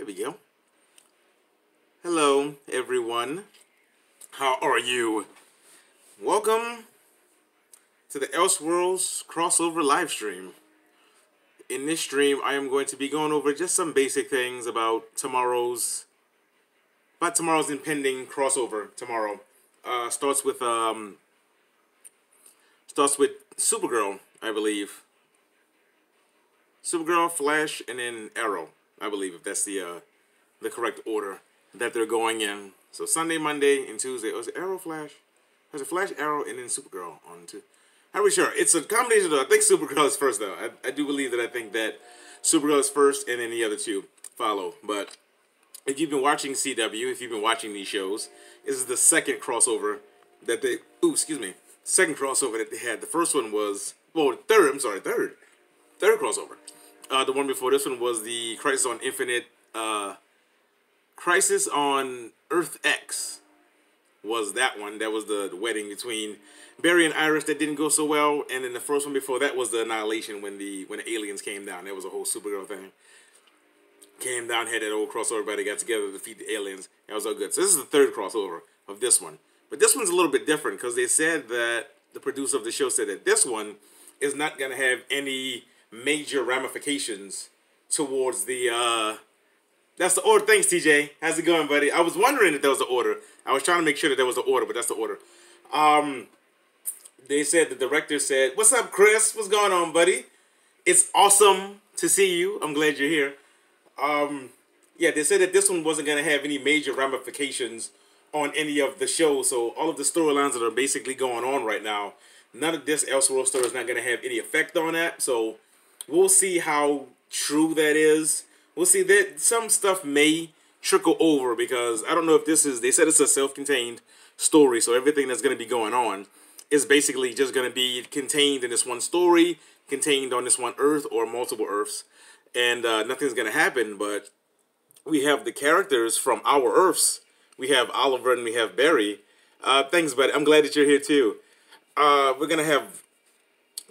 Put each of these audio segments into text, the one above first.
There we go. Hello, everyone. How are you? Welcome to the Elseworlds Crossover live stream. In this stream, I am going to be going over just some basic things about tomorrow's impending crossover tomorrow. Starts with Supergirl, I believe. Supergirl, Flash, and then Arrow, I believe, if that's the correct order that they're going in. So Sunday, Monday, and Tuesday. Was it Arrow, Flash? Has a Flash, Arrow, and then Supergirl on Tuesday? Not really sure. It's a combination though. I think Supergirl is first though. I do believe that I think that Supergirl is first, and then the other two follow. But if you've been watching CW, if you've been watching these shows, this is the second crossover that they. Second crossover that they had. The first one was third. I'm sorry, third crossover. The one before this one was the Crisis on Earth X. Was that one? That was the wedding between Barry and Iris that didn't go so well, and then the first one before that was the Annihilation when the aliens came down. That was a whole Supergirl thing. Came down, had that old crossover, everybody got together to defeat the aliens. That was all good. So this is the third crossover of this one. But this one's a little bit different because they said that the producer of the show said that this one is not going to have any major ramifications towards the that's the order. Thanks, TJ. How's it going, buddy? I was wondering if there was an order. I was trying to make sure that there was an order, but that's the order. They said, the director said, "What's up, Chris? What's going on, buddy? It's awesome to see you. I'm glad you're here." Yeah, they said that this one wasn't going to have any major ramifications on any of the shows. So all of the storylines that are basically going on right now, none of this Elseworld story is not going to have any effect on that. So we'll see how true that is. We'll see that some stuff may trickle over because I don't know if this is, they said it's a self-contained story. So everything that's going to be going on is basically just going to be contained in this one story, contained on this one Earth or multiple Earths. And nothing's going to happen, but we have the characters from our Earths. We have Oliver and we have Barry. Thanks, buddy. I'm glad that you're here too. We're going to have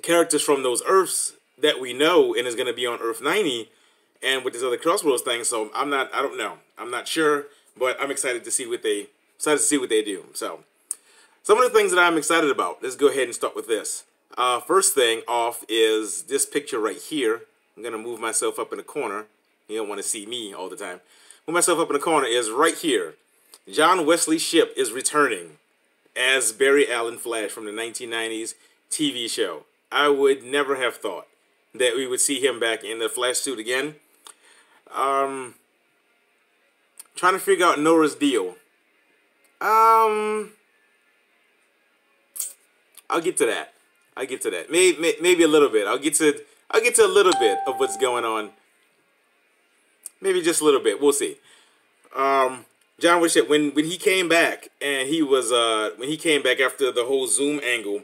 characters from those Earths that we know and is going to be on Earth 90 and with this other Crossroads thing. So I don't know. I'm not sure, but I'm excited to see what they do. So some of the things that I'm excited about, let's go ahead and start with this. First thing off is this picture right here. I'm going to move myself up in the corner. You don't want to see me all the time. Move myself up in the corner is right here. John Wesley Shipp is returning as Barry Allen Flash from the 1990s TV show. I would never have thought that we would see him back in the Flash suit again. Trying to figure out Nora's deal. I'll get to that. Maybe a little bit. I'll get to a little bit of what's going on. Maybe just a little bit. We'll see. John Wesley, when he came back, and he was when he came back after the whole Zoom angle,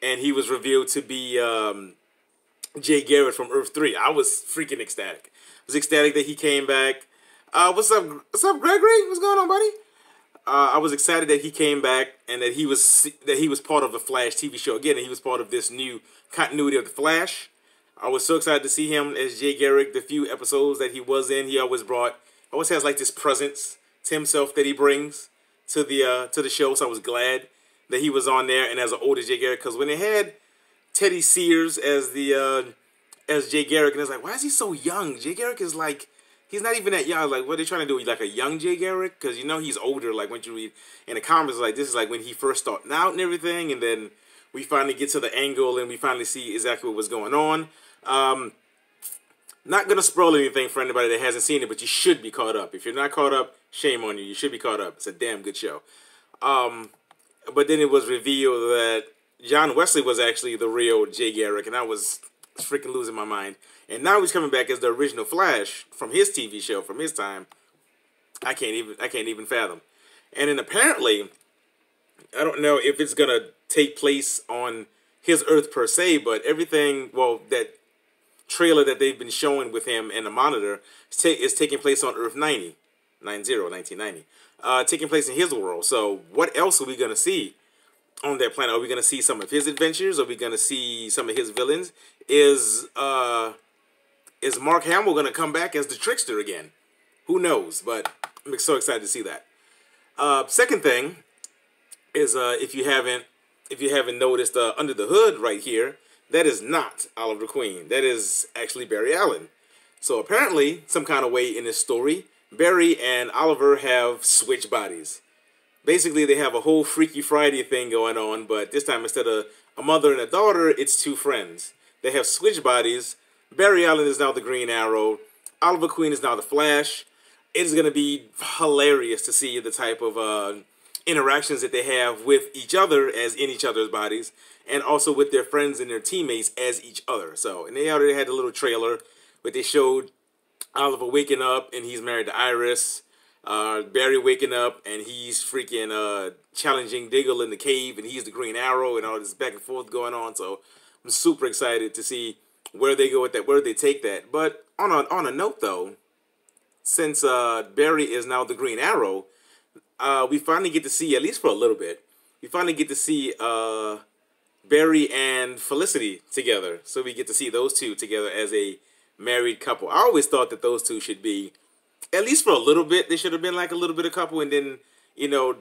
and he was revealed to be Jay Garrett from Earth 3. I was freaking ecstatic. I was ecstatic that he came back. What's up, Gregory? What's going on, buddy? I was excited that he came back and that he was part of the Flash TV show again, and he was part of this new continuity of the Flash. I was so excited to see him as Jay Garrick. The few episodes that he was in, he always has like this presence to himself that he brings to the show. So I was glad that he was on there and as an older Jay Garrick, because when they had Teddy Sears as Jay Garrick, and it's like, why is he so young? Jay Garrick is like, he's not even that young. I was like, what are they trying to do? Like a young Jay Garrick? Because you know he's older. Like when you read in the comics, like this is like when he first started out and everything, and then we finally get to the angle and we finally see exactly what was going on. Not gonna spoil anything for anybody that hasn't seen it, but you should be caught up. If you're not caught up, shame on you. You should be caught up. It's a damn good show. But then it was revealed that John Wesley was actually the real Jay Garrick, and I was freaking losing my mind. And now he's coming back as the original Flash from his TV show from his time. I can't even fathom. And then apparently, I don't know if it's gonna take place on his Earth per se, but everything, that trailer that they've been showing with him and the monitor is taking place on Earth 1990, taking place in his world. So what else are we going to see on that planet? Are we going to see some of his adventures? Are we going to see some of his villains? Is Mark Hamill going to come back as the Trickster again? Who knows? But I'm so excited to see that. Second thing is if you haven't noticed under the hood right here, that is not Oliver Queen. That is actually Barry Allen. So apparently, some kind of way in this story, Barry and Oliver have switched bodies. Basically, they have a whole Freaky Friday thing going on, but this time instead of a mother and a daughter, it's two friends. They have switched bodies. Barry Allen is now the Green Arrow. Oliver Queen is now the Flash. It is going to be hilarious to see the type of interactions that they have with each other as in each other's bodies, and also with their friends and their teammates as each other. So, and they already had a little trailer where they showed Oliver waking up and he's married to Iris. Barry waking up and he's freaking challenging Diggle in the cave, and he's the Green Arrow, and all this back and forth going on. So I'm super excited to see where they go with that, where they take that. But on a note though, since Barry is now the Green Arrow, we finally get to see, at least for a little bit, we finally get to see Barry and Felicity together. So we get to see those two together as a married couple. I always thought that those two should be, at least for a little bit, they should have been like a little bit of couple, and then, you know,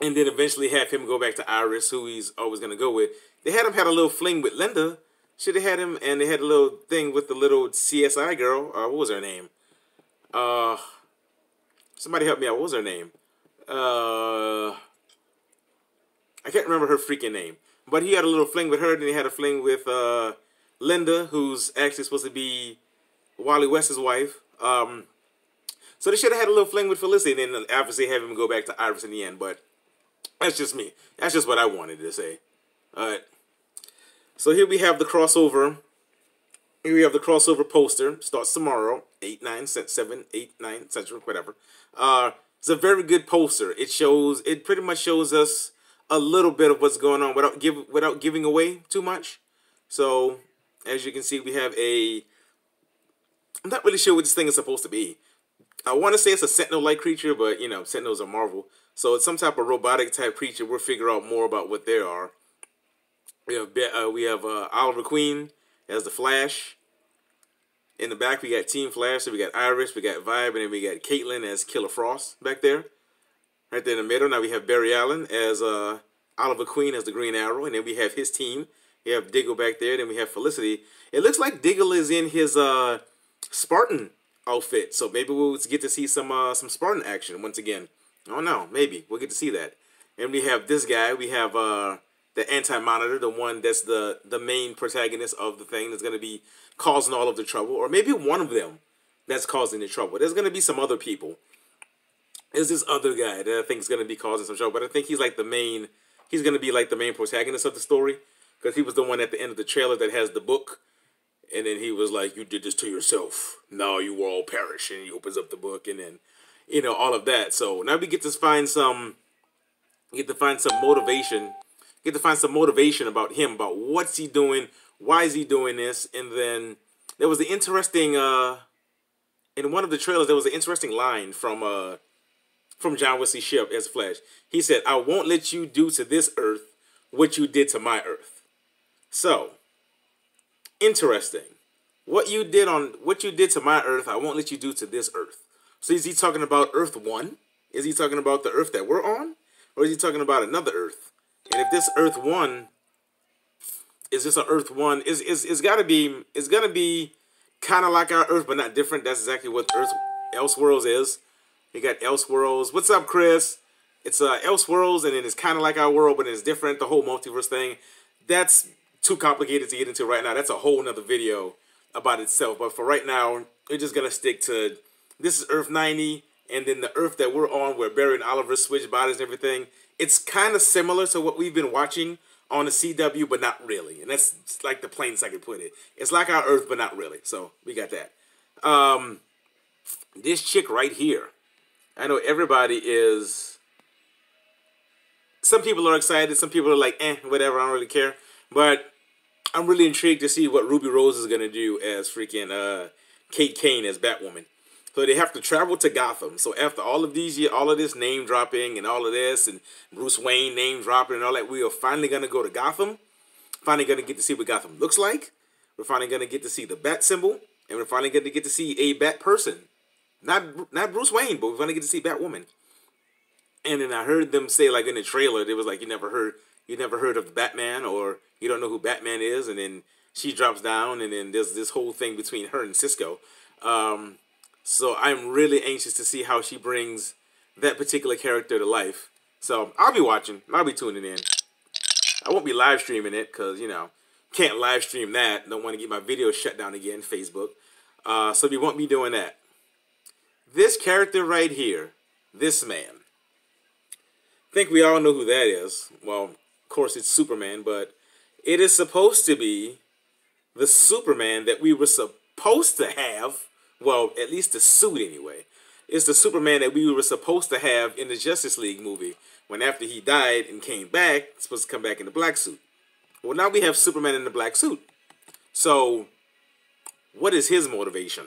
and then eventually have him go back to Iris, who he's always going to go with. They had him had a little fling with Linda. Should have had him, and they had a little thing with the little CSI girl. What was her name? Somebody help me out. What was her name? I can't remember her freaking name. But he had a little fling with her, then he had a fling with Linda, who's actually supposed to be Wally West's wife. So they should have had a little fling with Felicity, and then obviously have him go back to Iris in the end. But that's just me. That's just what I wanted to say. All right. So here we have the crossover. Here we have the crossover poster. Starts tomorrow, 7, 8, 9 Central, whatever. It's a very good poster. It pretty much shows us a little bit of what's going on without giving away too much. So as you can see, we have I'm not really sure what this thing is supposed to be. I want to say it's a Sentinel-like creature, but you know, Sentinels are Marvel. So it's some type of robotic type creature. We'll figure out more about what they are. We have Oliver Queen as the Flash. In the back, we got Team Flash. So we got Iris, we got Vibe, and then we got Caitlin as Killer Frost back there. Right there in the middle. Now we have Barry Allen as Oliver Queen as the Green Arrow, and then we have his team. We have Diggle back there. Then we have Felicity. It looks like Diggle is in his Spartan outfit, so maybe we'll get to see some Spartan action once again. I don't know. Maybe we'll get to see that. And we have this guy. We have the Anti-Monitor, the one that's the main protagonist of the thing that's going to be causing all of the trouble, or maybe one of them that's causing the trouble. There's going to be some other people. There's this other guy that I think is going to be causing some trouble, but I think he's like the main. He's going to be like the main protagonist of the story, because he was the one at the end of the trailer that has the book, and then he was like, "You did this to yourself. Now you will all perish." And he opens up the book, and then, you know, all of that. So now we get to find some. Get to find some motivation. Get to find some motivation about him, about what's he doing, why is he doing this, and then there was the interesting. In one of the trailers, there was an interesting line from John Wesley's ship as Flash. He said, "I won't let you do to this Earth what you did to my Earth." So, interesting. What you did to my Earth, I won't let you do to this Earth. So is he talking about Earth 1? Is he talking about the Earth that we're on? Or is he talking about another Earth? And if this Earth 1 is this an Earth 1, it's gonna be kind of like our Earth, but not different. That's exactly what Elseworlds is. You got Elseworlds. What's up, Chris? It's Elseworlds, and then it's kind of like our world, but it's different. The whole multiverse thing. That's too complicated to get into right now. That's a whole nother video about itself. But for right now, we're just gonna stick to this is Earth 90, and then the Earth that we're on, where Barry and Oliver switch bodies and everything. It's kind of similar to what we've been watching on the CW, but not really. And that's like the plainest I can put it. It's like our Earth, but not really. So we got that. This chick right here. I know everybody is. Some people are excited. Some people are like, whatever. I don't really care. But I'm really intrigued to see what Ruby Rose is gonna do as freaking Kate Kane as Batwoman. So they have to travel to Gotham. So after all of these years, all of this name dropping and all of this, and Bruce Wayne name dropping and all that, we are finally gonna go to Gotham. Finally gonna get to see what Gotham looks like. We're finally gonna get to see the bat symbol, and we're finally gonna get to see a bat person. Not Bruce Wayne, but we're gonna get to see Batwoman. And then I heard them say, like, in the trailer, it was like, you never heard of Batman, or you don't know who Batman is, and then she drops down, and then there's this whole thing between her and Cisco. So I'm really anxious to see how she brings that particular character to life. So I'll be watching. I'll be tuning in. I won't be live streaming it because, can't live stream that. Don't want to get my video shut down again, Facebook. So we won't be doing that. This character right here, this man, I think we all know who that is. Well, of course it's Superman, but it is supposed to be the Superman that we were supposed to have. Well, at least the suit anyway. It's the Superman that we were supposed to have in the Justice League movie, when after he died and came back, he's supposed to come back in the black suit. Well, now we have Superman in the black suit. So, what is his motivation?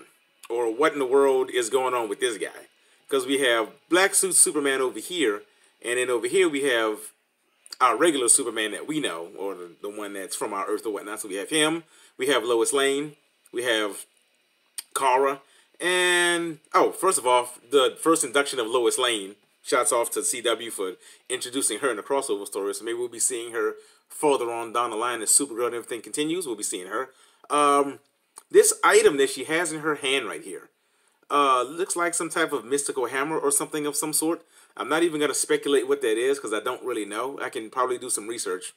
Or what in the world is going on with this guy? Because we have black suit Superman over here, and then over here we have our regular Superman that we know, or the one that's from our Earth or whatnot. So we have him, we have Lois Lane, we have Kara, and, first of all, the first induction of Lois Lane. Shouts off to CW for introducing her in the crossover story. So maybe we'll be seeing her further on down the line as Supergirl and everything continues. We'll be seeing her. This item that she has in her hand right here looks like some type of mystical hammer or something of some sort. I'm not even going to speculate what that is because I don't really know. I can probably do some research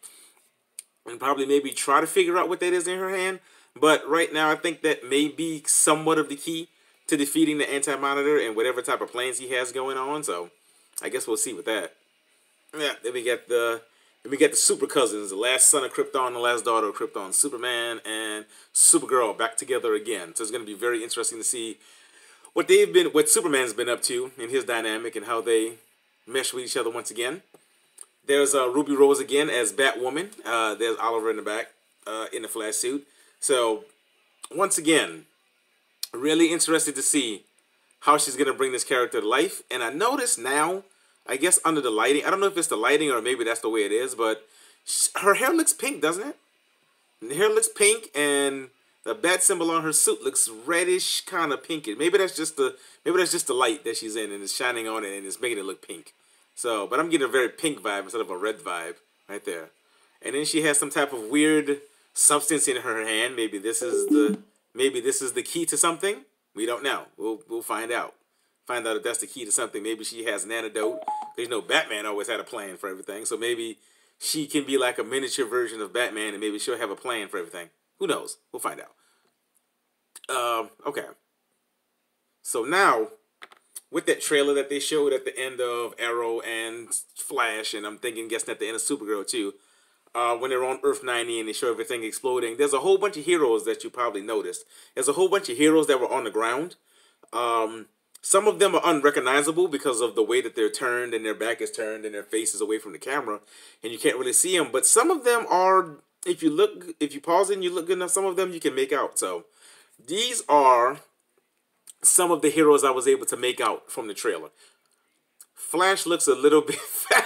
and probably maybe try to figure out what that is in her hand. But right now I think that may be somewhat of the key to defeating the Anti-Monitor and whatever type of plans he has going on. So I guess we'll see with that. Yeah, then we get the super cousins, the last son of Krypton, the last daughter of Krypton, Superman and Supergirl back together again. So it's going to be very interesting to see what Superman's been up to in his dynamic and how they mesh with each other once again. There's Ruby Rose again as Batwoman. There's Oliver in the back in the Flash suit. So once again, really interested to see how she's going to bring this character to life. And I notice now, I guess under the lighting, I don't know if it's the lighting or maybe that's the way it is, but her hair looks pink, doesn't it? The hair looks pink, and the bat symbol on her suit looks reddish, kind of pinkish. Maybe that's just the light that she's in, and it's shining on it, and it's making it look pink. So, but I'm getting a very pink vibe instead of a red vibe right there. And then she has some type of weird substance in her hand. Maybe this is the key to something. We don't know. We'll find out. Find out if that's the key to something. Maybe she has an antidote. Because Batman always had a plan for everything. So maybe she can be like a miniature version of Batman, and maybe she'll have a plan for everything. Who knows? We'll find out. Okay. So now, with that trailer that they showed at the end of Arrow and Flash, and I'm guessing at the end of Supergirl too, when they're on Earth 90 and they show everything exploding, there's a whole bunch of heroes that you probably noticed. There's a whole bunch of heroes that were on the ground. Some of them are unrecognizable because of the way that they're turned and their back is turned and their face is away from the camera, and you can't really see them. But some of them are, if you pause and you look good enough, some of them you can make out. So these are some of the heroes I was able to make out from the trailer. Flash looks a little bit fat.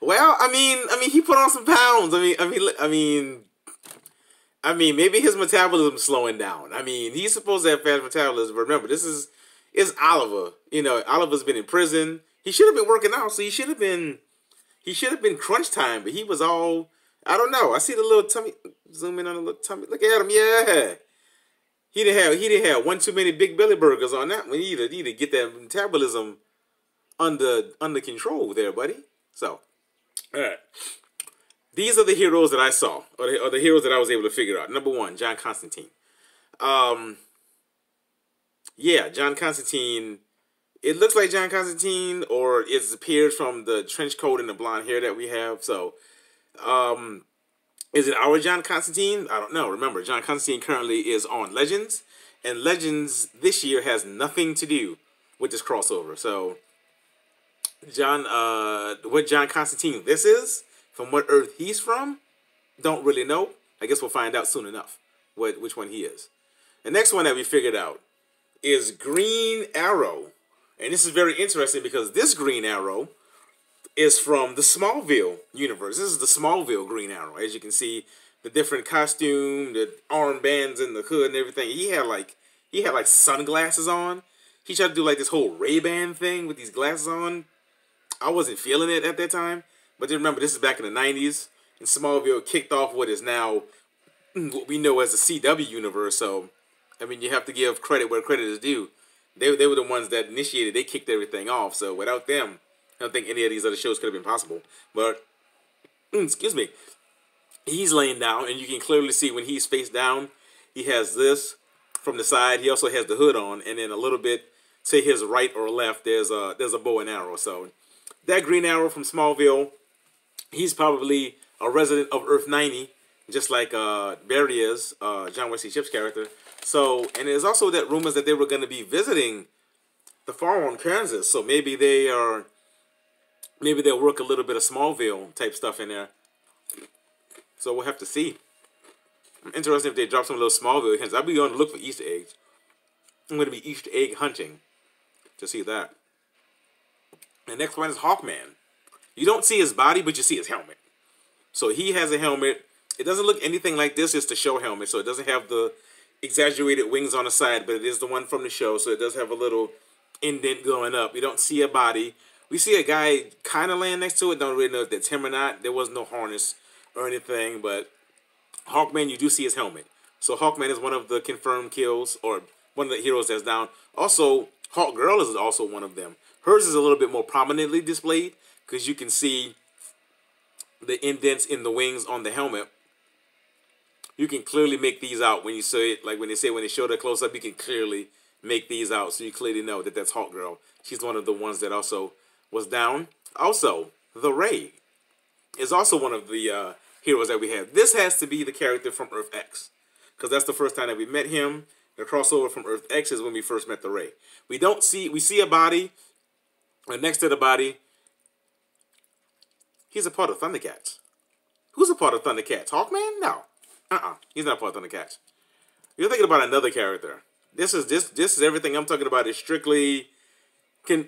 Well, I mean, he put on some pounds. I mean, maybe his metabolism's slowing down. I mean, he's supposed to have fast metabolism. Remember, it's Oliver. Oliver's been in prison. He should have been working out, so he should have been crunch time. But he was all, I don't know. I see the little tummy. Zoom in on the little tummy. Look at him. Yeah. He didn't have one too many big belly burgers on that one. You need to get that metabolism under control there, buddy. So, all right. These are the heroes that I saw, or the heroes that I was able to figure out. Number one, John Constantine. Yeah, John Constantine. It looks like John Constantine, or it appears from the trench coat and the blonde hair that we have. So, is it our John Constantine? I don't know. Remember, John Constantine currently is on Legends, and Legends this year has nothing to do with this crossover. So, what John Constantine this is, from what Earth he's from, don't really know. I guess we'll find out soon enough which one he is. The next one that we figured out is Green Arrow. And this is very interesting because this Green Arrow is from the Smallville universe. This is the Smallville Green Arrow. As you can see, the different costume, the armbands and the hood and everything. He he had like sunglasses on. He tried to do like this whole Ray-Ban thing with these glasses on. I wasn't feeling it at that time. But then remember, this is back in the 90s. And Smallville kicked off what is now what we know as the CW universe. So, I mean, you have to give credit where credit is due. They were the ones that initiated. They kicked everything off. So without them, I don't think any of these other shows could have been possible. But, excuse me, he's laying down, and you can clearly see when he's face down, he has this from the side. He also has the hood on, and then a little bit to his right or left, there's a bow and arrow. So that Green Arrow from Smallville, he's probably a resident of Earth 90, just like Barry is, John Wesley Shipp's character. So, and there's also that rumors that they were going to be visiting the farm on Kansas. So maybe they'll work a little bit of Smallville type stuff in there. So we'll have to see. I'm interested if they drop some of those Smallville hints. I'll be on the look for Easter eggs. I'm going to be Easter egg hunting to see that. The next one is Hawkman. You don't see his body, but you see his helmet. So he has a helmet. It doesn't look anything like this. It's the show helmet. So it doesn't have the exaggerated wings on the side, but it is the one from the show. So it does have a little indent going up. You don't see a body. We see a guy kind of laying next to it. Don't really know if that's him or not. There was no harness or anything, but Hawkman, you do see his helmet. So Hawkman is one of the confirmed kills, or one of the heroes that's down. Also, Hawkgirl is also one of them. Hers is a little bit more prominently displayed, because you can see the indents in the wings on the helmet. You can clearly make these out when you see it. Like when they show the close-up, you can clearly make these out. So you clearly know that that's Hawkgirl. She's one of the ones that also was down. Also, the Ray is also one of the heroes that we have. This has to be the character from Earth X, because that's the first time that we met him. The crossover from Earth X is when we first met the Ray. We see a body, and next to the body, he's a part of Thundercats. Who's a part of Thundercats? Hawkman? No. He's not part of Thundercats. You're thinking about another character. This is everything I'm talking about is strictly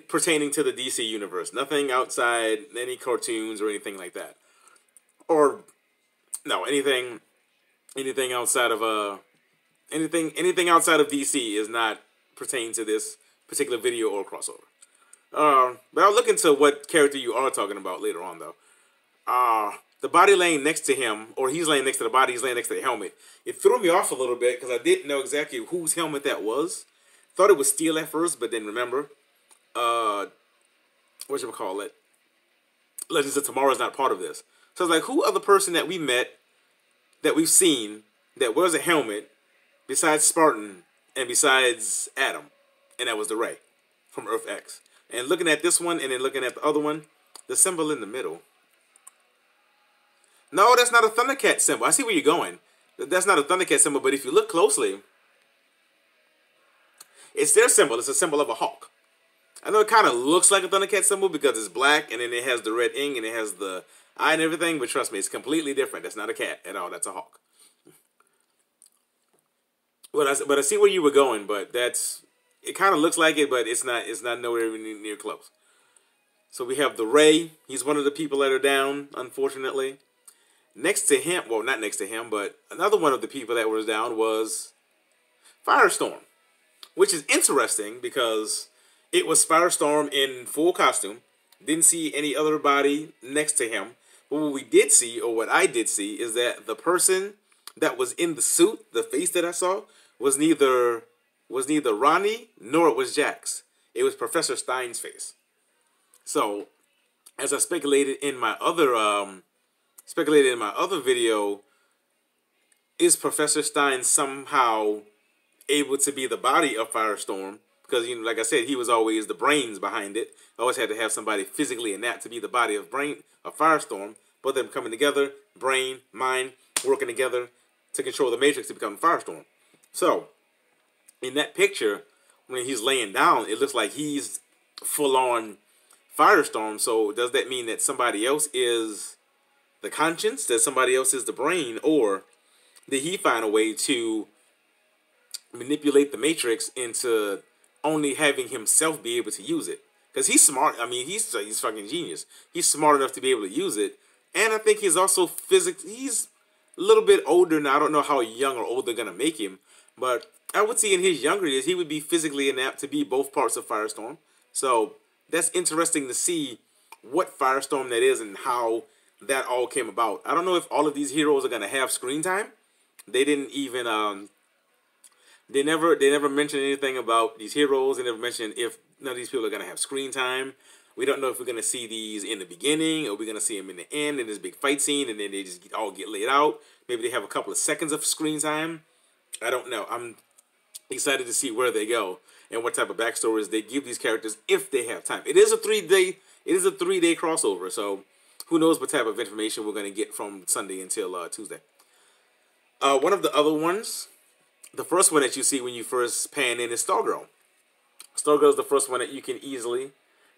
pertaining to the DC universe. Nothing outside any cartoons or anything like that. Or no, anything outside of anything outside of DC is not pertaining to this particular video or crossover. But I'll look into what character you are talking about later on, though. The body laying next to him, or he's laying next to the body, he's laying next to the helmet. It threw me off a little bit because I didn't know exactly whose helmet that was. Thought it was Steel at first, but then remember, whatchamacallit, Legends of Tomorrow is not part of this. So I was like, who other person that we met, that we've seen, that wears a helmet, besides Spartan, and besides Adam? And that was the Ray from Earth X. And looking at this one, and then looking at the other one, the symbol in the middle. No, that's not a Thundercat symbol. I see where you're going. That's not a Thundercat symbol, but if you look closely, it's their symbol. It's a symbol of a hawk. I know it kind of looks like a Thundercat symbol because it's black, and then it has the red ink, and it has the eye and everything, but trust me, it's completely different. That's not a cat at all. That's a hawk. But I see where you were going, but it kind of looks like it, but it's not nowhere near close. So we have the Ray. He's one of the people that are down, unfortunately. Next to him, well, not next to him, but another one of the people that was down was Firestorm, which is interesting because it was Firestorm in full costume. Didn't see any other body next to him. But what we did see, or what I did see, is that the person that was in the suit, the face that I saw, was neither Ronnie nor it was Jax. It was Professor Stein's face. So, as I speculated in my other video, is Professor Stein somehow able to be the body of Firestorm? Because, you know, like I said, he was always the brains behind it. Always had to have somebody physically inept to be the body of Firestorm. Both of them coming together, brain, mind, working together to control the Matrix to become Firestorm. So, in that picture, when he's laying down, it looks like he's full-on Firestorm. So, does that mean that somebody else is the conscience, that somebody else is the brain, or did he find a way to manipulate the Matrix into only having himself be able to use it? Because he's smart. I mean, he's fucking genius. He's smart enough to be able to use it. And I think he's also he's a little bit older now. I don't know how young or old they're going to make him. But I would see in his younger years, he would be physically inept to be both parts of Firestorm. So that's interesting to see what Firestorm that is and how that all came about. I don't know if all of these heroes are going to have screen time. They didn't even they never mentioned anything about these heroes. They never mentioned if none of these people are going to have screen time. We don't know if we're going to see these in the beginning or we're going to see them in the end in this big fight scene and then they just all get laid out. Maybe they have a couple of seconds of screen time. I don't know. I'm excited to see where they go and what type of backstories they give these characters if they have time. It is a 3-day crossover, so who knows what type of information we're going to get from Sunday until Tuesday. One of the other ones, the first one that you see when you first pan in is Stargirl. Stargirl is the first one that you can easily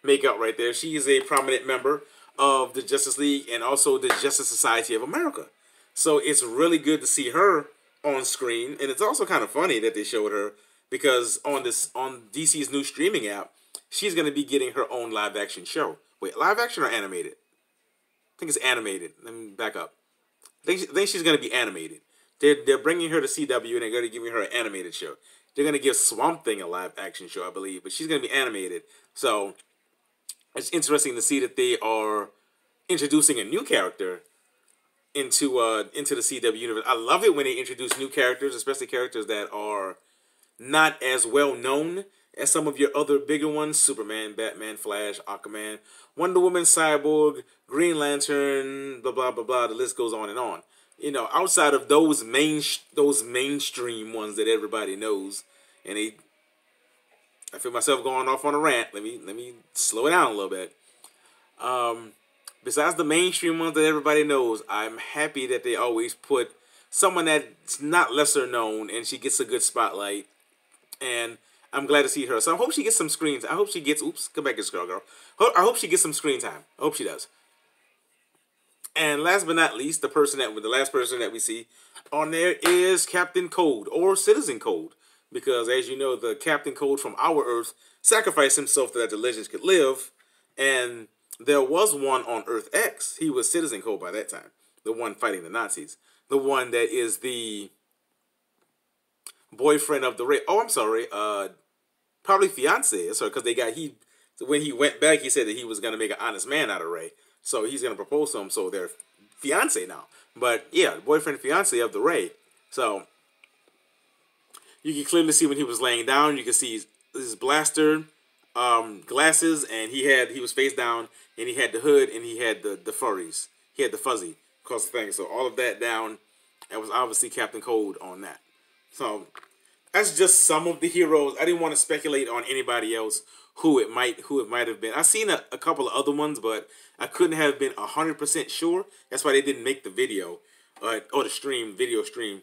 make out right there. She is a prominent member of the Justice League and also the Justice Society of America. So it's really good to see her on screen, and it's also kind of funny that they showed her because on DC's new streaming app, she's going to be getting her own live action show. Wait, live action or animated? I think it's animated. Let me back up. I think she's going to be animated. They're bringing her to CW and they're going to give her an animated show. They're going to give Swamp Thing a live action show, I believe, but she's going to be animated. So it's interesting to see that they are introducing a new character into the CW universe. I love it when they introduce new characters, especially characters that are not as well known as some of your other bigger ones: Superman, Batman, Flash, Aquaman, Wonder Woman, Cyborg, Green Lantern, blah blah blah blah. The list goes on and on. You know, outside of those mainstream ones that everybody knows, and I feel myself going off on a rant. Let me slow it down a little bit. Besides the mainstream ones that everybody knows, I'm happy that they always put someone that's not lesser known and she gets a good spotlight. And I'm glad to see her. So I hope she gets some screens. I hope she gets, come back here, girl. I hope she gets some screen time. I hope she does. And last but not least, the last person that we see on there is Captain Cold or Citizen Cold. Because as you know, the Captain Cold from our Earth sacrificed himself so that the legends could live. And there was one on Earth X. He was Citizen Cold by that time. The one fighting the Nazis. The one that is the boyfriend of the Ray. Oh, I'm sorry. Probably fiance. Sorry, because when he went back, he said that he was going to make an honest man out of Ray. So he's going to propose to him. So they're fiance now. But yeah, boyfriend, fiance of the Ray. So you can clearly see when he was laying down. You can see his blaster glasses, and he was face down, and he had the hood, and he had the furries. He had the fuzzy across the thing. So all of that down, and was obviously Captain Cold on that. So that's just some of the heroes. I didn't want to speculate on anybody else who it might have been. I've seen a couple of other ones, but I couldn't have been 100% sure. That's why they didn't make the video or the video stream.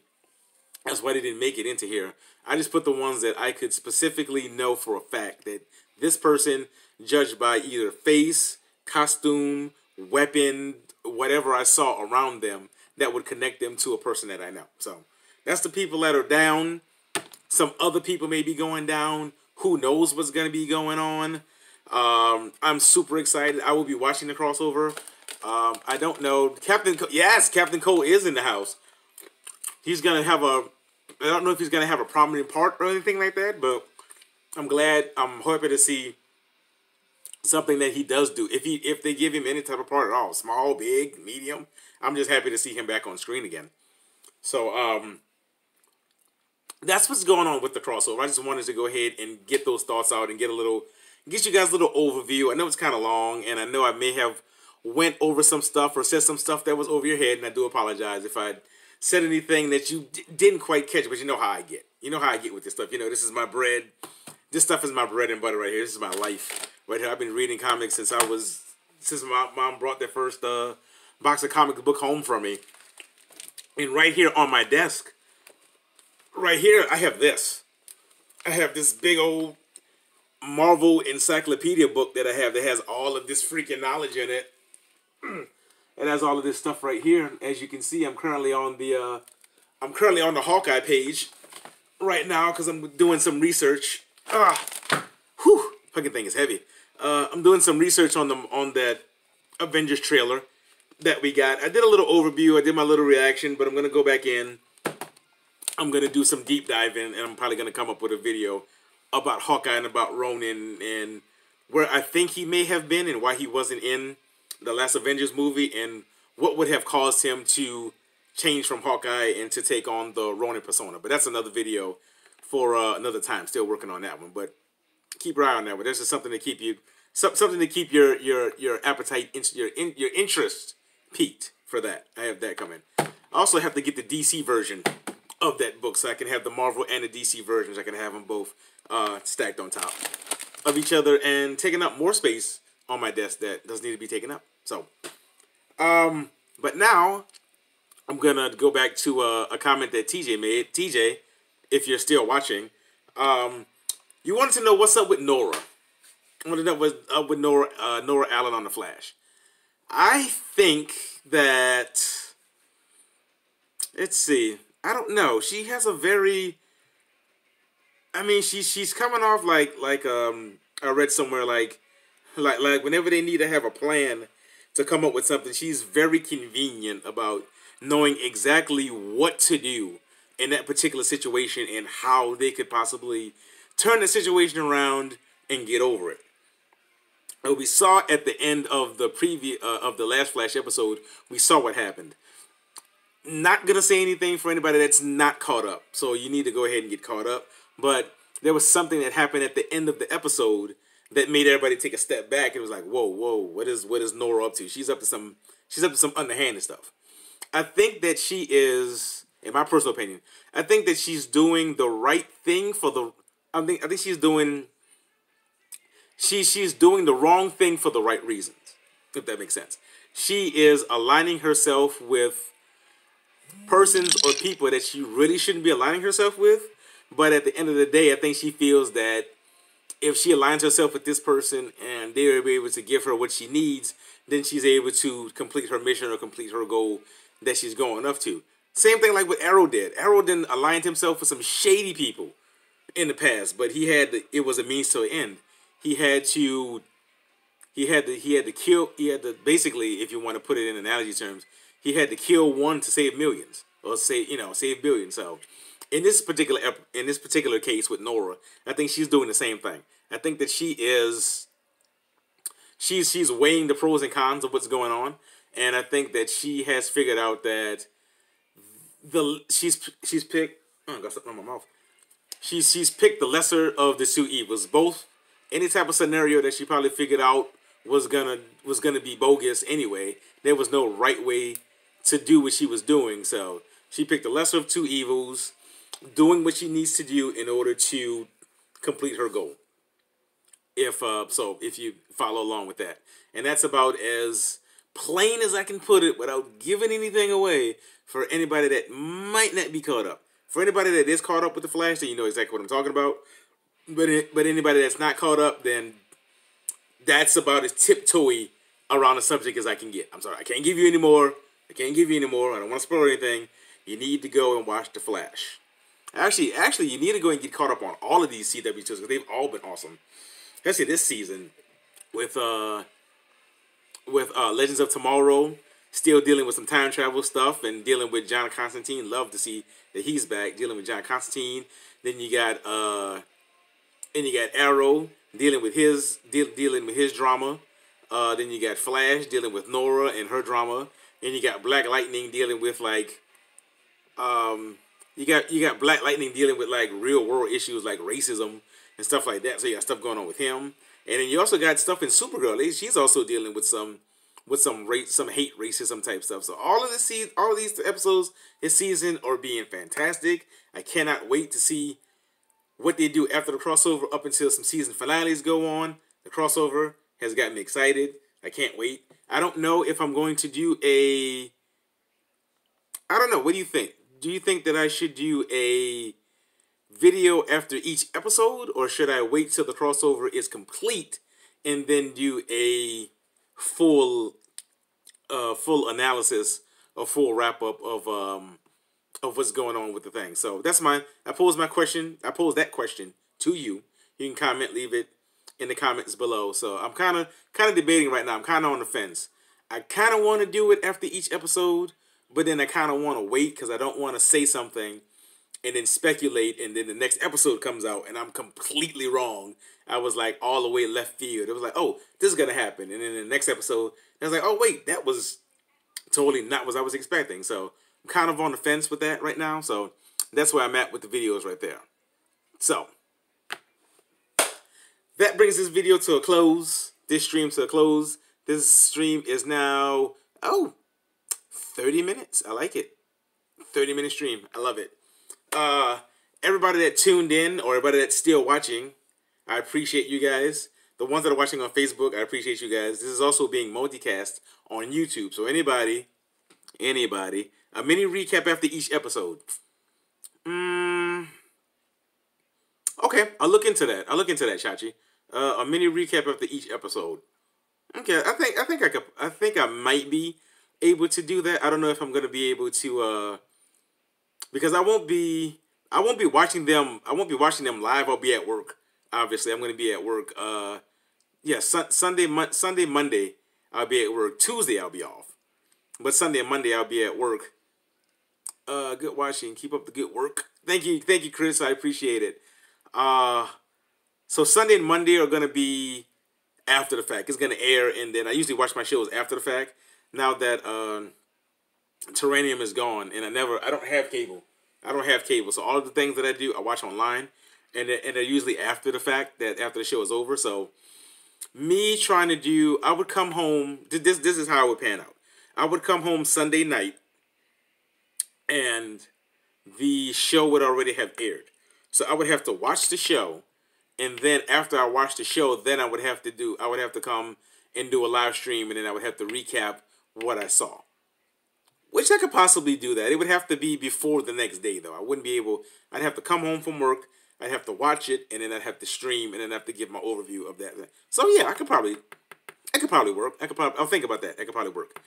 That's why they didn't make it into here. I just put the ones that I could specifically know for a fact that this person, judged by either face, costume, weapon, whatever I saw around them, that would connect them to a person that I know. So that's the people that are down. Some other people may be going down. Who knows what's going to be going on? I'm super excited. I will be watching the crossover. I don't know. Captain Cole is in the house. He's going to have I don't know if he's going to have a prominent part or anything like that, but I'm happy to see something that he does do. If they give him any type of part at all, small, big, medium, I'm just happy to see him back on screen again. So, that's what's going on with the crossover. I just wanted to go ahead and get those thoughts out and get you guys a little overview. I know it's kind of long, and I know I may have went over some stuff or said some stuff that was over your head, and I do apologize if I said anything that you didn't quite catch, but you know how I get. You know how I get with this stuff. You know, this is my bread. This stuff is my bread and butter right here. This is my life right here. I've been reading comics since my mom brought their first box of comic book home for me. And right here on my desk, right here, I have this. I have this big old Marvel encyclopedia book that I have that has all of this freaking knowledge in it. It has all of this stuff right here. As you can see, I'm currently on the Hawkeye page right now because I'm doing some research. Fucking thing is heavy. I'm doing some research on that Avengers trailer that we got. I did a little overview. I did my little reaction, but I'm gonna go back in I'm going to do some deep diving, and I'm probably going to come up with a video about Hawkeye and about Ronin and where I think he may have been and why he wasn't in the last Avengers movie and what would have caused him to change from Hawkeye and to take on the Ronin persona. But that's another video for another time. Still working on that one, but keep your eye on that one. There's just something to keep you, something to keep your appetite, your interest piqued for that. I have that coming. I also have to get the DC version of that book so I can have the Marvel and the DC versions. I can have them both stacked on top of each other and taking up more space on my desk that doesn't need to be taken up. So, but now I'm gonna go back to a comment that TJ made. TJ, if you're still watching, you wanted to know what's up with Nora. I wanted to know what's up with Nora Allen on the Flash. I think that, let's see, I don't know. She has a very, I mean, she's coming off like I read somewhere like whenever they need to have a plan to come up with something, she's very convenient about knowing exactly what to do in that particular situation and how they could possibly turn the situation around and get over it. We saw at the end of the of the last Flash episode, we saw what happened. Not gonna say anything for anybody that's not caught up, so you need to go ahead and get caught up. But there was something that happened at the end of the episode that made everybody take a step back. It was like, whoa, what is Nora up to? She's up to some underhanded stuff. I think that she is, in my personal opinion, I think that she's doing the right thing for the. I think she's doing. She's doing the wrong thing for the right reasons, if that makes sense. She is aligning herself with persons or people that she really shouldn't be aligning herself with. But at the end of the day, I think she feels that if she aligns herself with this person and they're able to give her what she needs, then she's able to complete her mission or complete her goal that she's going up to. Same thing like what Arrow did. Arrow didn't align himself with some shady people in the past, but it was a means to an end. He had to basically, if you want to put it in analogy terms, he had to kill one to save millions or save billions. So in this particular case with Nora, I think she's doing the same thing. I think that she's weighing the pros and cons of what's going on, and I think that she has figured out that she's picked. Oh, I got something on my mouth. She's picked the lesser of the two evils. Both, any type of scenario that she probably figured out was gonna be bogus anyway. There was no right way to do what she was doing, so she picked the lesser of two evils, doing what she needs to do in order to complete her goal. If you follow along with that, and that's about as plain as I can put it without giving anything away for anybody that might not be caught up. For anybody that is caught up with the Flash, then you know exactly what I'm talking about. But anybody that's not caught up, then that's about as tiptoey around the subject as I can get. I'm sorry, I can't give you any more. I don't want to spoil anything. You need to go and watch The Flash. Actually, you need to go and get caught up on all of these CW shows because they've all been awesome. Especially this season with Legends of Tomorrow, still dealing with some time travel stuff and dealing with John Constantine. Love to see that he's back dealing with John Constantine. Then you got Arrow dealing with his drama. Then you got Flash dealing with Nora and her drama. And you got Black Lightning dealing with like you got Black Lightning dealing with like real world issues like racism and stuff like that. So you got stuff going on with him. And then you also got stuff in Supergirl. She's also dealing with some hate racism type stuff. So all of these episodes this season are being fantastic. I cannot wait to see what they do after the crossover up until some season finales go on. The crossover has got me excited. I can't wait. I don't know if I'm going to do I don't know. What do you think? Do you think that I should do a video after each episode, or should I wait till the crossover is complete and then do a full analysis, a full wrap up of what's going on with the thing? So that's mine. I pose that question to you. You can comment, leave it in the comments below. So I'm kind of debating right now. I'm kind of on the fence. I kind of want to do it after each episode, but then I kind of want to wait because I don't want to say something and then speculate, and then the next episode comes out and I'm completely wrong. I was like all the way left field. It was like, oh, this is gonna happen, and then the next episode, I was like, oh wait, that was totally not what I was expecting. So I'm kind of on the fence with that right now. So that's where I'm at with the videos right there. So that brings this video to a close. This stream to a close. This stream is now 30 minutes. I like it. 30-minute stream. I love it. Everybody that tuned in or everybody that's still watching, I appreciate you guys. The ones that are watching on Facebook, I appreciate you guys. This is also being multicast on YouTube. So anybody, a mini recap after each episode. Okay, I'll look into that. Chachi. A mini recap after each episode. Okay, I think I might be able to do that. I don't know if I'm gonna be able to because I won't be watching them. I won't be watching them live. I'll be at work. Obviously, I'm gonna be at work. Yeah, Sunday, Monday, I'll be at work. Tuesday, I'll be off. But Sunday and Monday, I'll be at work. Good watching. Keep up the good work. Thank you, Chris. I appreciate it. So Sunday and Monday are gonna be after the fact. It's gonna air, and then I usually watch my shows after the fact. Now that Terranium is gone, and I don't have cable. So all of the things that I do, I watch online, and they're usually after the fact, that after the show is over. So me trying to do, I would come home. This is how it would pan out. I would come home Sunday night, and the show would already have aired. So I would have to watch the show, and then after I watch the show, then I would have to come and do a live stream, and then I would have to recap what I saw. Which I could possibly do that. It would have to be before the next day, though. I wouldn't be able. I'd have to come home from work. I'd have to watch it, and then I'd have to stream, and then I'd have to give my overview of that. So yeah, I could probably work. I'll think about that. I could probably work.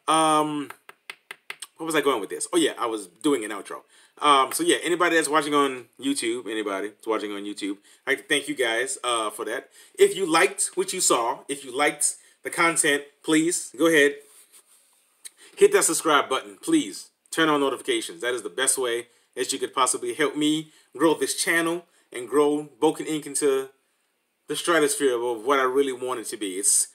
What was I going with this? Oh yeah, I was doing an outro. So yeah, anybody that's watching on YouTube, I'd like to thank you guys for that. If you liked what you saw, if you liked the content, please go ahead, hit that subscribe button. Please turn on notifications. That is the best way that you could possibly help me grow this channel and grow Boken Inc. into the stratosphere of what I really want it to be. It's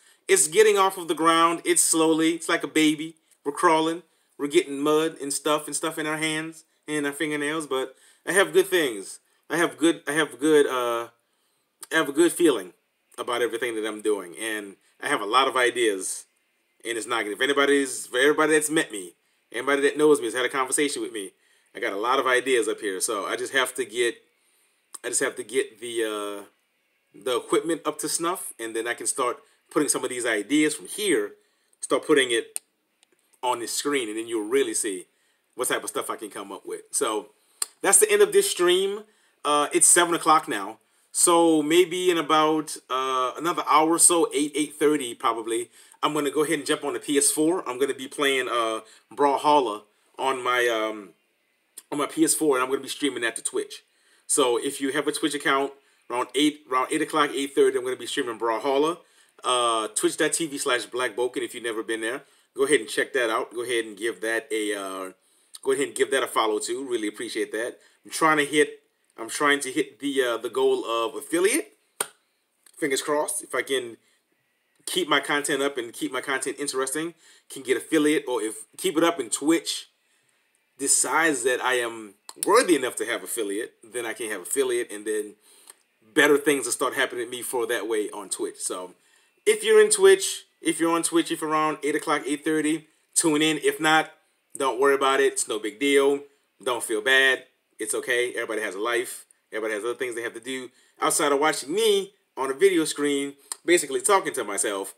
getting off of the ground. It's slowly. It's like a baby. We're crawling. We're getting mud and stuff in our hands and our fingernails. But I have good things. I have a good feeling about everything that I'm doing, and I have a lot of ideas. And it's not good. For everybody that's met me, anybody that knows me, has had a conversation with me, I got a lot of ideas up here. So I just have to get the equipment up to snuff, and then I can start putting some of these ideas from here, start putting it on the screen, and then you'll really see what type of stuff I can come up with. So that's the end of this stream. It's 7 o'clock now. So maybe in about another hour or so, 8:30 probably, I'm going to go ahead and jump on the PS4. I'm going to be playing Brawlhalla on my PS4, and I'm going to be streaming that to Twitch. So if you have a Twitch account, around 8 o'clock, 8:30, I'm going to be streaming Brawlhalla. Twitch.tv/BlackBoken. If you've never been there, go ahead and check that out. Go ahead and give that a follow too. Really appreciate that. I'm trying to hit the goal of affiliate. Fingers crossed. If I can keep my content up and keep my content interesting, can get affiliate, or if keep it up and Twitch decides that I am worthy enough to have affiliate, then I can have affiliate, and then better things will start happening to me for that way on Twitch. So if you're on Twitch, if you're around 8 o'clock, 8:30, tune in. If not, don't worry about it. It's no big deal. Don't feel bad. It's okay. Everybody has a life. Everybody has other things they have to do outside of watching me on a video screen, basically talking to myself.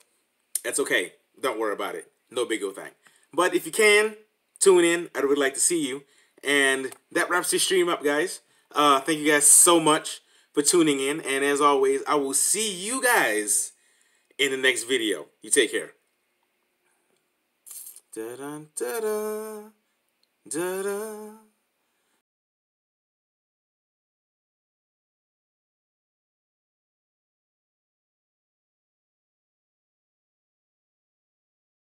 That's okay. Don't worry about it. No big old thing. But if you can, tune in. I'd really like to see you. And that wraps this stream up, guys. Thank you guys so much for tuning in. And as always, I will see you guys in the next video. You take care. Da-da, da-da, da-da.